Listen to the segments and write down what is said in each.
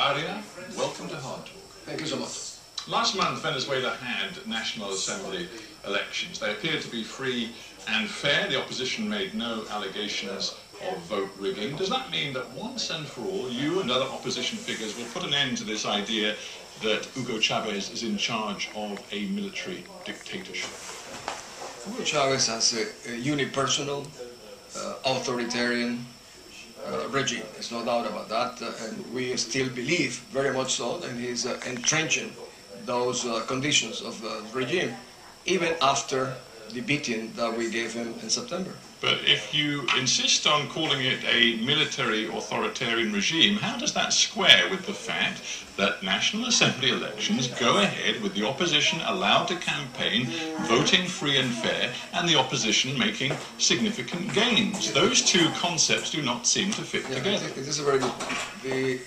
Arria, welcome to Hardtalk. Thank you so much. Last month, Venezuela had National Assembly elections. They appeared to be free and fair. The opposition made no allegations of vote rigging. Does that mean that once and for all, you and other opposition figures will put an end to this idea that Hugo Chavez is in charge of a military dictatorship? Hugo Chavez has a unipersonal, authoritarian regime. There's no doubt about that, and we still believe, very much so, that he's entrenching those conditions of the regime, even after the beating that we gave him in September. But if you insist on calling it a military authoritarian regime, how does that square with the fact that National Assembly elections go ahead with the opposition allowed to campaign, voting free and fair, and the opposition making significant gains? Those two concepts do not seem to fit together. It is a very good point.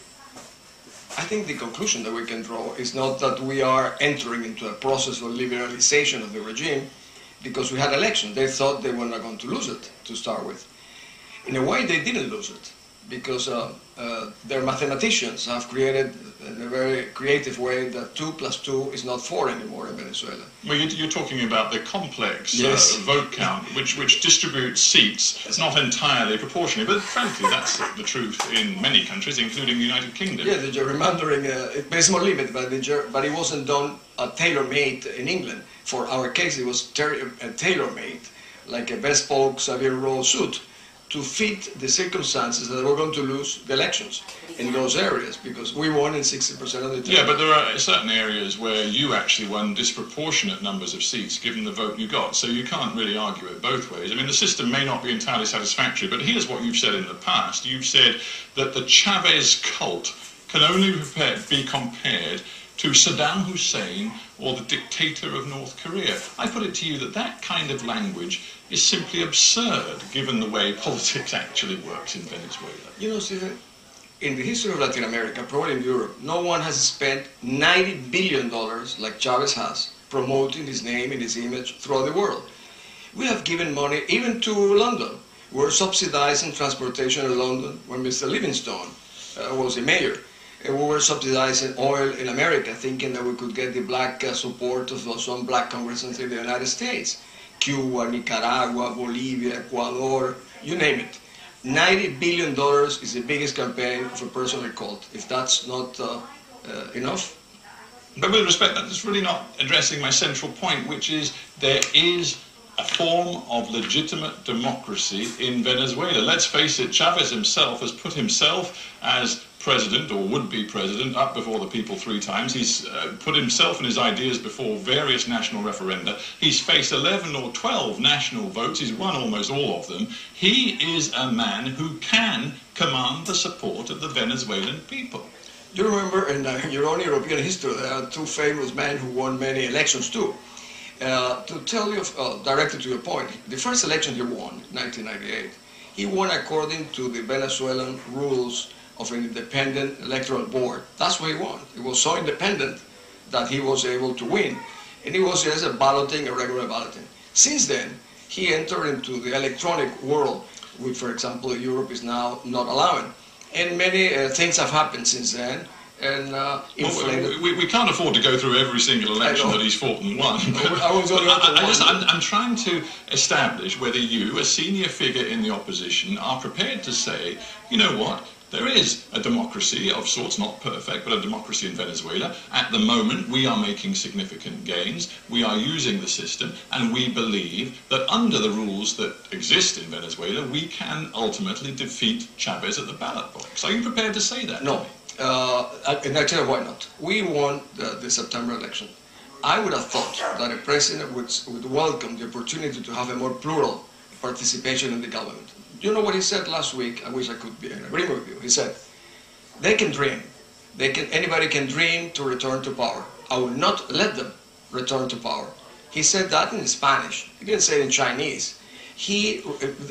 I think the conclusion that we can draw is not that we are entering into a process of liberalization of the regime, because we had elections. They thought they were not going to lose it to start with. In a way, they didn't lose it, because their mathematicians have created, in a very creative way, that 2 + 2 is not 4 anymore in Venezuela. Well, you're talking about the complex vote count, which distributes seats. It's not entirely proportionate, but frankly, that's the truth in many countries, including the United Kingdom. Yeah, the gerrymandering, it's more limited, but it wasn't done tailor-made in England. For our case, it was tailor-made, like a bespoke Savile Row suit, to fit the circumstances that we're going to lose the elections in those areas, because we won in 60% of the time. Yeah, but there are certain areas where you actually won disproportionate numbers of seats given the vote you got, so you can't really argue it both ways. I mean, the system may not be entirely satisfactory, but here's what you've said in the past. You've said that the Chavez cult can only be compared to Saddam Hussein or the dictator of North Korea. I put it to you that that kind of language is simply absurd, given the way politics actually works in Venezuela. You know, Stephen, in the history of Latin America, probably in Europe, no one has spent $90 billion, like Chavez has, promoting his name and his image throughout the world. We have given money even to London. We're subsidizing transportation in London when Mr. Livingstone was the mayor. We were subsidizing oil in America, thinking that we could get the black support of some black congressmen in the United States. Cuba, Nicaragua, Bolivia, Ecuador, you name it. $90 billion is the biggest campaign of a personal cult. If that's not enough. But with respect, that's really not addressing my central point, which is there is a form of legitimate democracy in Venezuela. Let's face it, Chavez himself has put himself as president, or would-be president, up before the people 3 times. He's put himself and his ideas before various national referenda. He's faced 11 or 12 national votes. He's won almost all of them. He is a man who can command the support of the Venezuelan people. You remember in your own European history, there are 2 famous men who won many elections too. To tell you directly to your point, the first election he won, 1998, he won according to the Venezuelan rules of an independent electoral board. That's why he won. It was so independent that he was able to win. And it was just a balloting, a regular balloting. Since then, he entered into the electronic world, which, for example, Europe is now not allowing. And many things have happened since then. And we can't afford to go through every single election that he's fought and won. I'm trying to establish whether you, a senior figure in the opposition, are prepared to say, you know what, there is a democracy of sorts, not perfect, but a democracy in Venezuela. At the moment, we are making significant gains. We are using the system, and we believe that under the rules that exist in Venezuela, we can ultimately defeat Chavez at the ballot box. Are you prepared to say that? No. And I tell you why not. We won the September election. I would have thought that a president would welcome the opportunity to have a more plural participation in the government. You know what he said last week? I wish I could be in agreement with you. He said, they can dream. Anybody can dream to return to power. I will not let them return to power. He said that in Spanish. He didn't say it in Chinese. The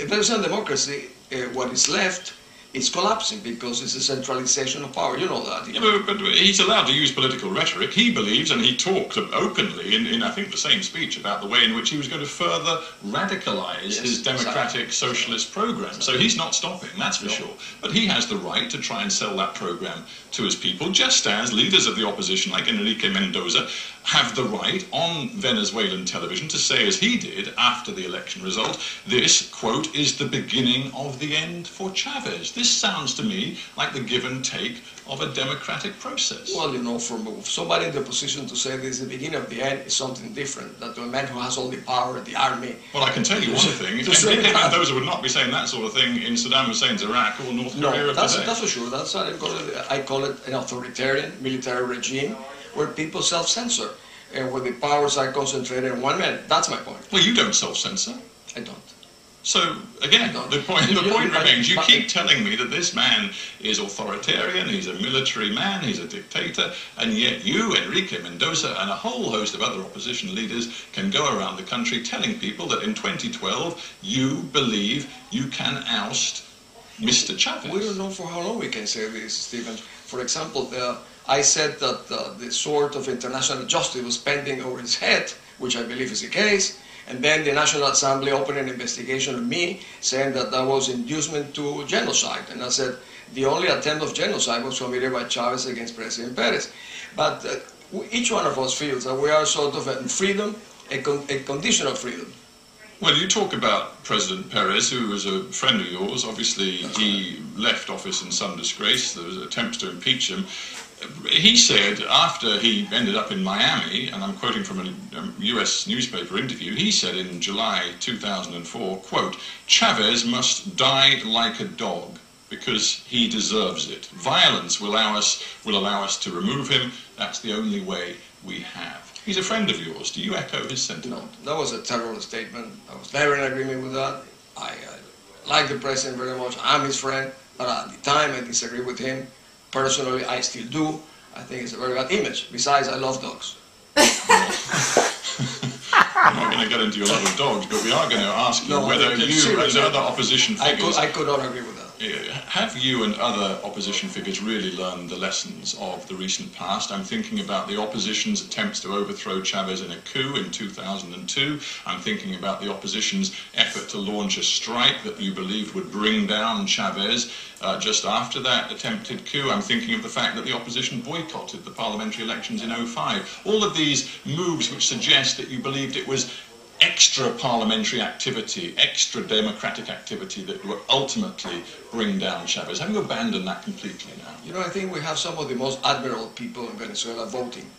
Venezuelan democracy, what is left, it's collapsing because it's a centralization of power. You know that. Yeah, but he's allowed to use political rhetoric. He believes, and he talked openly in I think, the same speech about the way in which he was going to further radicalize his democratic socialist program. So he's not stopping, that's for sure. But he has the right to try and sell that program to his people, just as leaders of the opposition, like Enrique Mendoza, have the right on Venezuelan television to say, as he did after the election result, this, quote, is the beginning of the end for Chavez. This sounds to me like the give and take of a democratic process. Well, you know, for somebody in the position to say this is the beginning of the end is something different. That the man who has all the power, the army... Well, I can tell you one thing. Enrique Mendoza would not be saying that sort of thing in Saddam Hussein's Iraq or North Korea of today. That's for sure. That's what I call it an authoritarian military regime where people self-censor and where the powers are concentrated in one man. That's my point. Well, you don't self-censor. I don't. So, again, the point remains, you keep telling me that this man is authoritarian, he's a military man, he's a dictator, and yet you, Enrique Mendoza, and a whole host of other opposition leaders can go around the country telling people that in 2012 you believe you can oust Mr. Chavez. We don't know for how long we can say this, Stephen. For example, I said that the sword of international justice was pending over his head, which I believe is the case. And then the National Assembly opened an investigation of me, saying that that was inducement to genocide. And I said the only attempt of genocide was committed by Chavez against President Perez. But each one of us feels that we are sort of in freedom, a condition of freedom. Well, you talk about President Perez, who was a friend of yours. Obviously, he left office in some disgrace. There was attempts to impeach him. He said, after he ended up in Miami, and I'm quoting from a US newspaper interview, he said in July 2004, quote, "Chavez must die like a dog because he deserves it. Violence will allow us to remove him. That's the only way we have." He's a friend of yours. Do you echo his sentiment? No, that was a terrible statement. I was never in agreement with that. I like the president very much. I'm his friend, but at the time I disagree with him. Personally, I still do. I think it's a very bad image. Besides, I love dogs. We're not going to get into your love of dogs, but we are going to ask you whether you, as other opposition figures... I could not agree with that. Have you and other opposition figures really learned the lessons of the recent past? I'm thinking about the opposition's attempts to overthrow Chavez in a coup in 2002. I'm thinking about the opposition's effort to launch a strike that you believed would bring down Chavez just after that attempted coup. I'm thinking of the fact that the opposition boycotted the parliamentary elections in 2005. All of these moves which suggest that you believed it was extra parliamentary activity, extra democratic activity that would ultimately bring down Chavez. Have you abandoned that completely now? You know, I think we have some of the most admirable people in Venezuela voting.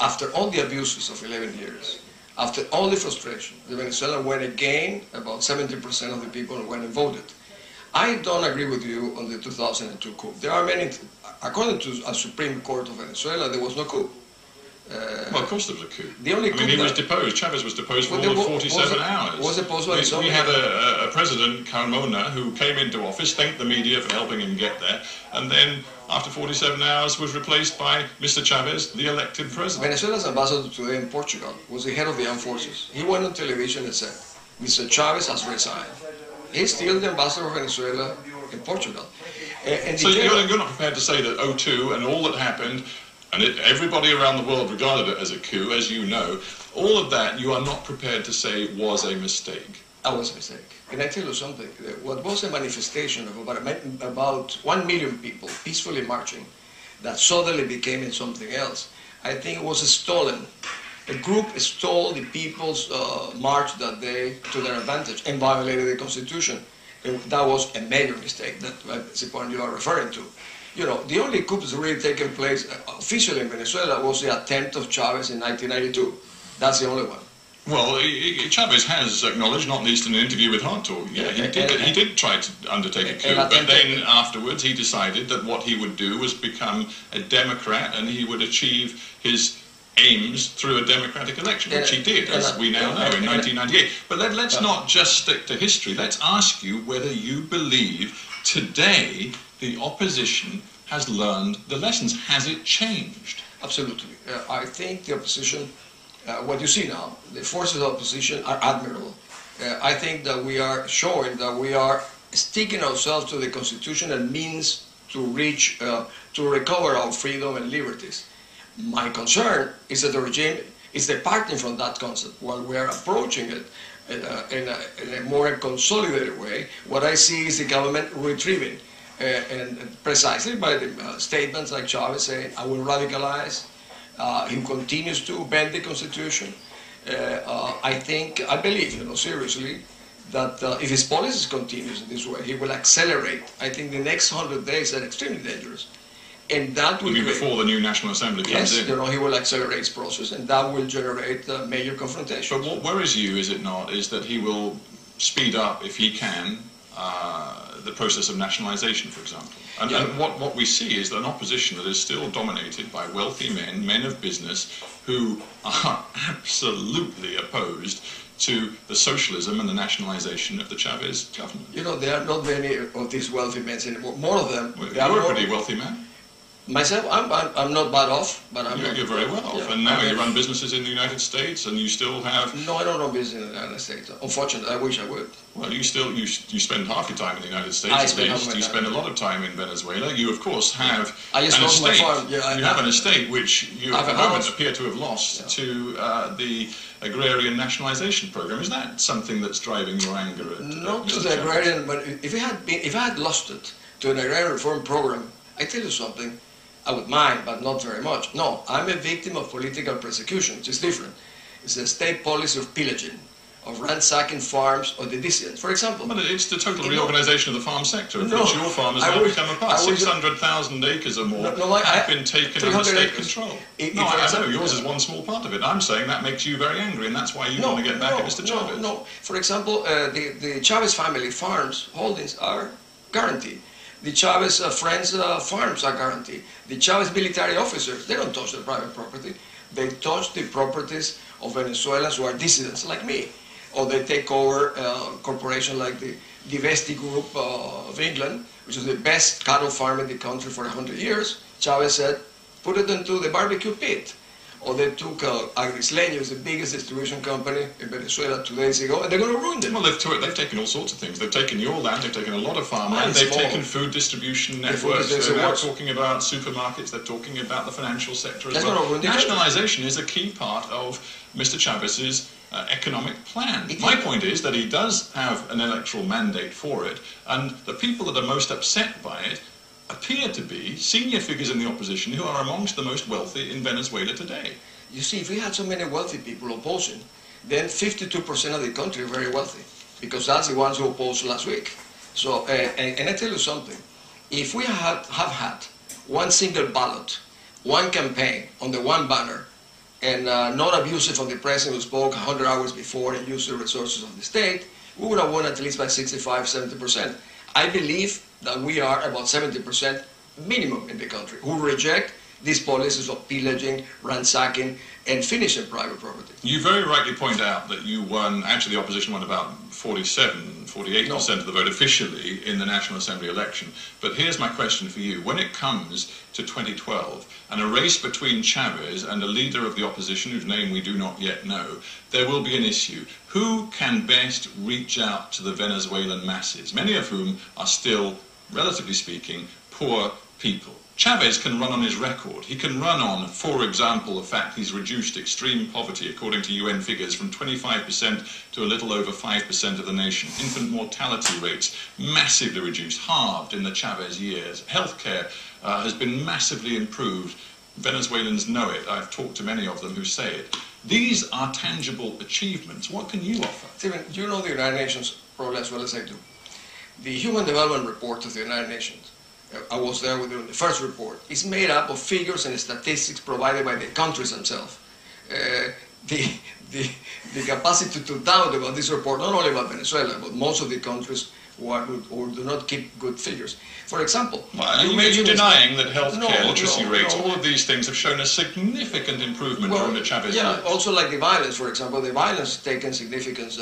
After all the abuses of 11 years, after all the frustration, the Venezuelans went again, about 70% of the people went and voted. I don't agree with you on the 2002 coup. There are many, according to a Supreme Court of Venezuela, there was no coup. Well, of course there was a coup. The only coup he was deposed. Chavez was deposed for all of 47 hours. We had a president, Carmona, who came into office, thanked the media for helping him get there, and then after 47 hours was replaced by Mr. Chavez, the elected president. Venezuela's ambassador today in Portugal was the head of the armed forces. He went on television and said, Mr. Chavez has resigned. He's still the ambassador of Venezuela in Portugal. So you're not prepared to say that 2002 and all that happened, and everybody around the world regarded it as a coup, as you know, all of that you are not prepared to say was a mistake. That was a mistake. Can I tell you something? What was a manifestation of about 1 million people peacefully marching that suddenly became something else, I think it was stolen. A group stole the people's march that day to their advantage and violated the Constitution. And that was a major mistake. That's the point you are referring to. You know, the only coup that's really taken place officially in Venezuela was the attempt of Chavez in 1992. That's the only one. Well, Chavez has acknowledged, not least in an interview with Hardtalk, he did try to undertake a coup, but then afterwards he decided that what he would do was become a Democrat and he would achieve his aims through a democratic election, which he did, as we now know, in 1998. But let's not just stick to history. Let's ask you whether you believe today the opposition has learned the lessons. Has it changed? Absolutely. I think the opposition, what you see now, the forces of opposition are admirable. I think that we are showing that we are sticking ourselves to the constitutional means to reach, to recover our freedom and liberties. My concern is that the regime is departing from that concept while we are approaching it in a more consolidated way. What I see is the government retrieving, and precisely by the statements like Chavez saying, I will radicalize. He continues to bend the constitution. I believe, seriously, that if his policies continues in this way, he will accelerate. I think the next 100 days are extremely dangerous. And that will be before the new National Assembly comes in. Yes, he will accelerate his process, and that will generate major confrontation. But what worries you, is it not, is that he will speed up, if he can, the process of nationalization, for example. And what we see is an opposition that is still dominated by wealthy men, men of business, who are absolutely opposed to the socialism and the nationalization of the Chavez government. There are not many of these wealthy men anymore. More of them. Well, you're a pretty wealthy man. Myself, I'm not bad off, but you're very well off, and now you run businesses in the United States, and you still have. No, I don't run business in the United States. Unfortunately, I wish I would. Well, you spend half your time in the United States. At least you spend a lot of time in Venezuela. You, of course, have an estate. My farm. You have an estate which you at the moment appear to have lost to the agrarian nationalization program. Is that something that's driving your anger? Not to the agrarian, but if I had lost it to an agrarian reform program, I tell you something. I would mind, but not very much. No, I'm a victim of political persecution, which is different. It's a state policy of pillaging, of ransacking farms of the dissidents, for example. But it's the total reorganization of the farm sector, of which your farmers now become a part. 600,000 acres or more have been taken under state control. I know, yours is one small part of it. I'm saying that makes you very angry, and that's why you want to get back at Mr. Chavez. No. For example, the Chavez family farms holdings are guaranteed. The Chavez friends' farms are guaranteed. The Chavez military officers, they don't touch their private property. They touch the properties of Venezuelans who are dissidents like me. Or they take over a corporation like the Vesti Group of England, which is the best cattle farm in the country for 100 years. Chavez said, put it into the barbecue pit. Or they took Agrisleño, the biggest distribution company in Venezuela 2 days ago, and they're going to ruin them. Well, they've taken all sorts of things. They've taken your land, they've taken a lot of farmland, they've taken food distribution networks, they're now talking about supermarkets, they're talking about the financial sector as well. Nationalization is a key part of Mr. Chavez's economic plan. My point is that he does have an electoral mandate for it, and the people that are most upset by it appear to be senior figures in the opposition who are amongst the most wealthy in Venezuela today. You see, if we had so many wealthy people opposing, then 52% of the country are very wealthy, because that's the ones who opposed last week. So, and I tell you something, if we have had one single ballot, one campaign on the one banner, and not abusive of the president who spoke 100 hours before and used the resources of the state, we would have won at least by 65, 70%. I believe that we are about 70% minimum in the country who reject these policies of pillaging, ransacking, and finishing private property. You very rightly point out that you won, actually the opposition won about 48% of the vote officially in the National Assembly election. But here's my question for you. When it comes to 2012 and a race between Chavez and a leader of the opposition whose name we do not yet know, there will be an issue. Who can best reach out to the Venezuelan masses, many of whom are still, relatively speaking, poor people? Chavez can run on his record. He can run on, for example, the fact he's reduced extreme poverty, according to UN figures, from 25% to a little over 5% of the nation. Infant mortality rates massively reduced, halved in the Chavez years. Healthcare has been massively improved. Venezuelans know it. I've talked to many of them who say it. These are tangible achievements. What can you offer? Stephen, you know the United Nations probably as well as I do. The Human Development Report of the United Nations, I was there with the first report, is made up of figures and statistics provided by the countries themselves. The capacity to doubt about this report, not only about Venezuela, but most of the countries who do not keep good figures. For example, are you denying that healthcare, literacy rates, all of these things have shown a significant improvement during the Chavez years? Also like the violence, for example, the violence has taken significance.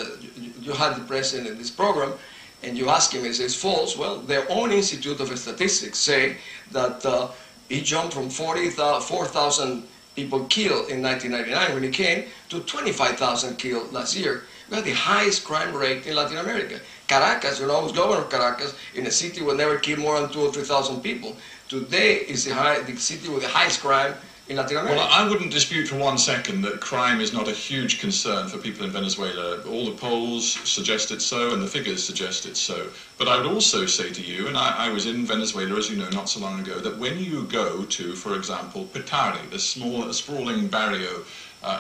You had the president in this program, and you ask him, is this false? Well, their own Institute of Statistics say that he jumped from 4,000 people killed in 1999 when he came to 25,000 killed last year. We have the highest crime rate in Latin America. Caracas, I was governor of Caracas, in a city where never killed more than 2,000 or 3,000 people. Today is the city with the highest crime in Latin America. Well, I wouldn't dispute for 1 second that crime is not a huge concern for people in Venezuela. All the polls suggest it's so, and the figures suggest it's so. But I would also say to you, and I was in Venezuela, as you know, not so long ago, that when you go to, for example, Petare, the small, sprawling barrio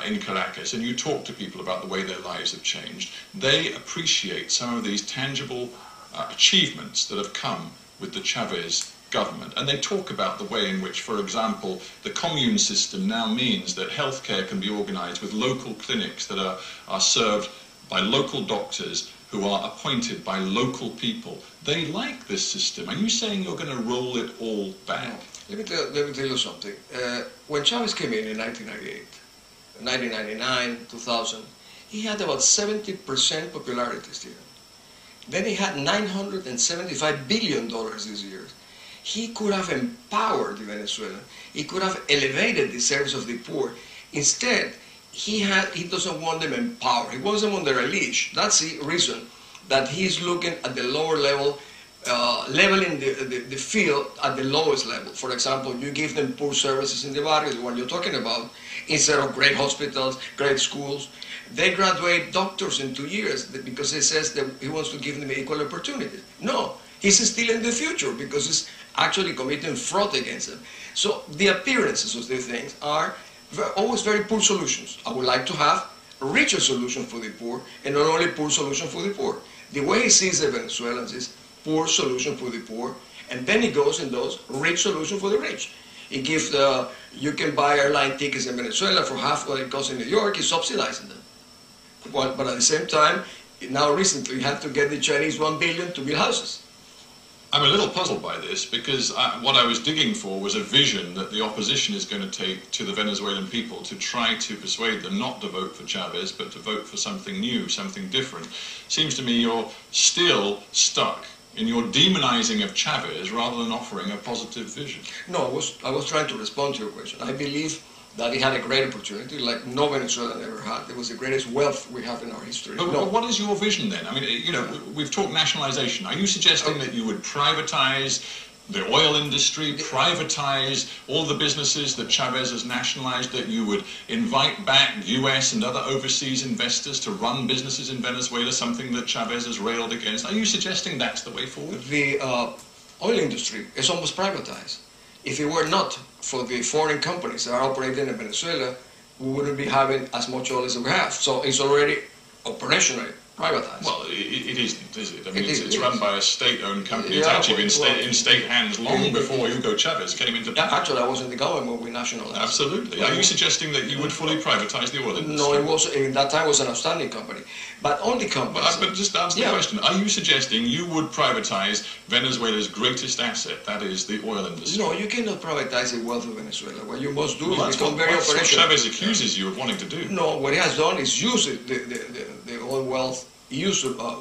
in Caracas, and you talk to people about the way their lives have changed, they appreciate some of these tangible achievements that have come with the Chavez government. And they talk about the way in which, for example, the commune system now means that healthcare can be organized with local clinics that are served by local doctors who are appointed by local people. They like this system. Are you saying you're going to roll it all back? No. Let me tell you something. When Chavez came in 1998, 1999, 2000, he had about 70% popularity still. Then he had $975 billion this year. He could have empowered the Venezuelan. He could have elevated the service of the poor. Instead, he doesn't want them empowered. He wants them under a leash. That's the reason that he's looking at the lower level, leveling the field at the lowest level. For example, you give them poor services in the barrio, the one you're talking about, instead of great hospitals, great schools. They graduate doctors in 2 years because he says that he wants to give them equal opportunities. No, he's still in the future because he's actually committing fraud against them. So the appearances of these things are always very poor solutions. I would like to have a richer solution for the poor, and not only poor solution for the poor. The way he sees the Venezuelans is poor solution for the poor, and then he goes and does rich solution for the rich. He gives you can buy airline tickets in Venezuela for half what it costs in New York. He's subsidizing them. But at the same time, now recently he had to get the Chinese $1 billion to build houses. I'm a little puzzled by this because what I was digging for was a vision that the opposition is going to take to the Venezuelan people to try to persuade them not to vote for Chavez but to vote for something new, something different. Seems to me you're still stuck in your demonizing of Chavez rather than offering a positive vision. No, I was trying to respond to your question. I believe that he had a great opportunity like no Venezuelan ever had. It was the greatest wealth we have in our history. But what is your vision then? I mean, you know, we've talked nationalization. Are you suggesting that you would privatize the oil industry, privatize all the businesses that Chavez has nationalized, that you would invite back US and other overseas investors to run businesses in Venezuela, something that Chavez has railed against? Are you suggesting that's the way forward? The oil industry is almost privatized. If it were not for the foreign companies that are operating in Venezuela, we wouldn't be having as much oil as we have. So it's already operationally privatized. Well, it isn't, is it? I mean, it's run by a state-owned company. It's actually been in state hands long before Hugo Chavez came into power. Actually, I was in the government when we nationalized. Absolutely. Are you suggesting that you would fully privatize the oil industry? No, it was, in that time it was an outstanding company. But only companies... But just answer the question. Are you suggesting you would privatize Venezuela's greatest asset, that is the oil industry? No, you cannot privatize the wealth of Venezuela. What you must do is become very operational. That's what Chavez accuses you of wanting to do. No, what he has done is use the oil wealth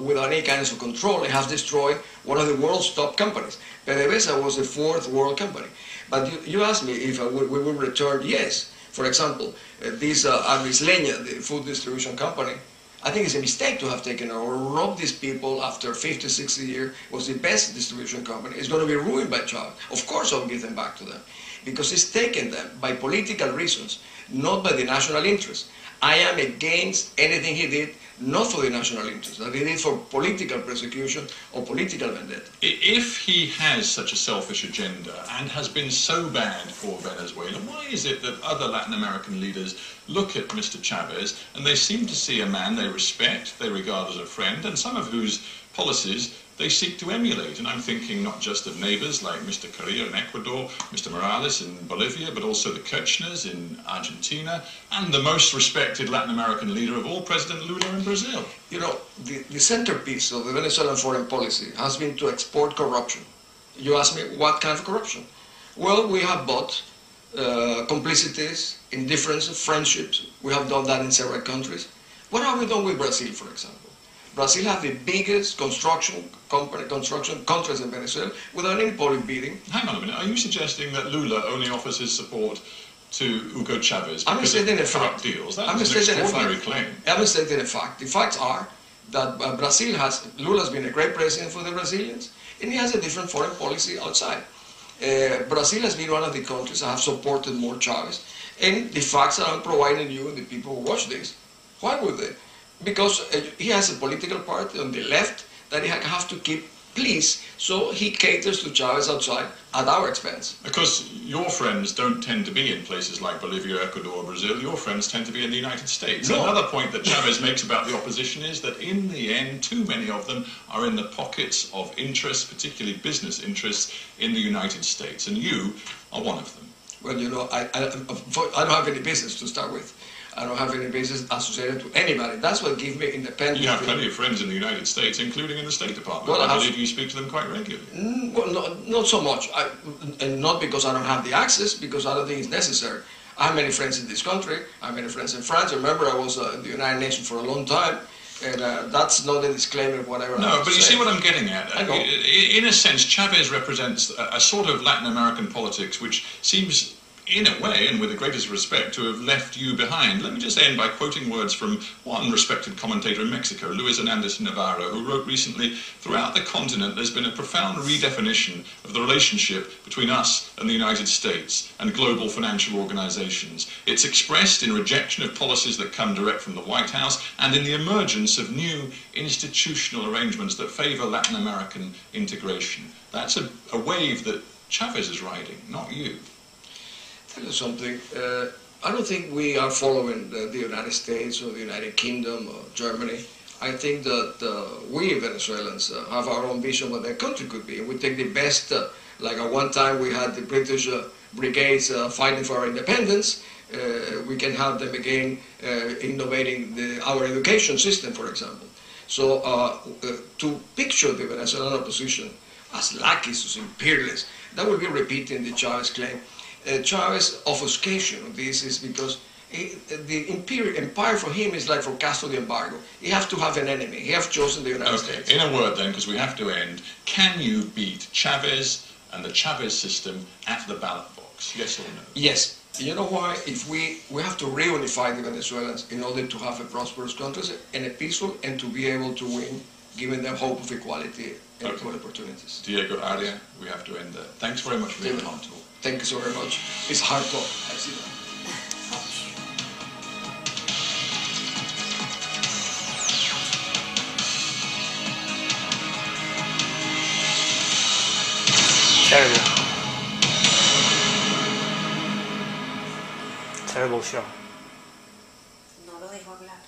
without any kind of control. It has destroyed one of the world's top companies. PDVSA was the fourth world company. But you asked me if we would return. Yes. For example, this Arria, the food distribution company, I think it's a mistake to have taken or robbed these people after 50, 60 years. It was the best distribution company. It's going to be ruined by Chavez. Of course I'll give them back to them. Because he's taken them by political reasons, not by the national interest. I am against anything he did, not for the national interest, that he did for political persecution or political vendetta. If he has such a selfish agenda and has been so bad for Venezuela, why is it that other Latin American leaders look at Mr. Chavez and they seem to see a man they respect, they regard as a friend, and some of whose policies they seek to emulate? And I'm thinking not just of neighbors like Mr. Arria in Ecuador, Mr. Morales in Bolivia, but also the Kirchners in Argentina, and the most respected Latin American leader of all, President Lula in Brazil. You know, the centerpiece of the Venezuelan foreign policy has been to export corruption. You ask me, what kind of corruption? Well, we have bought complicities, indifference, friendships. We have done that in several countries. What have we done with Brazil, for example? Brazil has the biggest construction contracts in Venezuela without any public bidding. Hang on a minute. Are you suggesting that Lula only offers his support to Hugo Chavez I'm because of stating a drug fact. deals. That's I'm an stating a extraordinary fact. claim. I'm stating a fact. The facts are that Brazil has, Lula's been a great president for the Brazilians, and he has a different foreign policy outside. Brazil has been one of the countries that have supported more Chavez, and the facts that I'm providing you and the people who watch this, why would they? Because he has a political party on the left that he have to keep please, so he caters to Chavez outside at our expense. Because your friends don't tend to be in places like Bolivia, Ecuador, Brazil. Your friends tend to be in the United States. No. Another point that Chavez makes about the opposition is that in the end, too many of them are in the pockets of interests, particularly business interests, in the United States. And you are one of them. Well, you know, I don't have any business to start with. I don't have any business associated to anybody. That's what gives me independence. You have plenty of friends in the United States, including in the State Department. Well, I believe you speak to them quite regularly. Well, not so much. And not because I don't have the access, because I don't think it's necessary. I have many friends in this country. I have many friends in France. Remember, I was in the United Nations for a long time. And that's not a disclaimer of whatever. No, but you see what I'm getting at. I know. In a sense, Chavez represents a sort of Latin American politics which seems, in a way, and with the greatest respect, to have left you behind. Let me just end by quoting words from one respected commentator in Mexico, Luis Hernandez Navarro, who wrote recently, "Throughout the continent there's been a profound redefinition of the relationship between us and the United States and global financial organizations. It's expressed in rejection of policies that come direct from the White House and in the emergence of new institutional arrangements that favor Latin American integration." That's a wave that Chavez is riding, not you. Tell you something. I don't think we are following the United States or the United Kingdom or Germany. I think that we Venezuelans have our own vision of what their country could be. And we take the best, like at one time we had the British brigades fighting for our independence. We can have them again innovating our education system, for example. So to picture the Venezuelan opposition as lackey's, as imperialists, that would be repeating the Chavez claim. Chavez's offuscation of this is because the empire for him is like for Castro the embargo. He has to have an enemy. He has chosen the United States. In a word then, because we have to end, can you beat Chavez and the Chavez system at the ballot box? Yes or no? Yes. You know why? If we have to reunify the Venezuelans in order to have a prosperous country and a peaceful and to be able to win, giving them hope of equality and equal opportunities. Diego Arria, we have to end there. Thanks very much for being on talk. Thank you so very much. It's Hardtalk. I see that. Terrible show. No lo dejo hablar.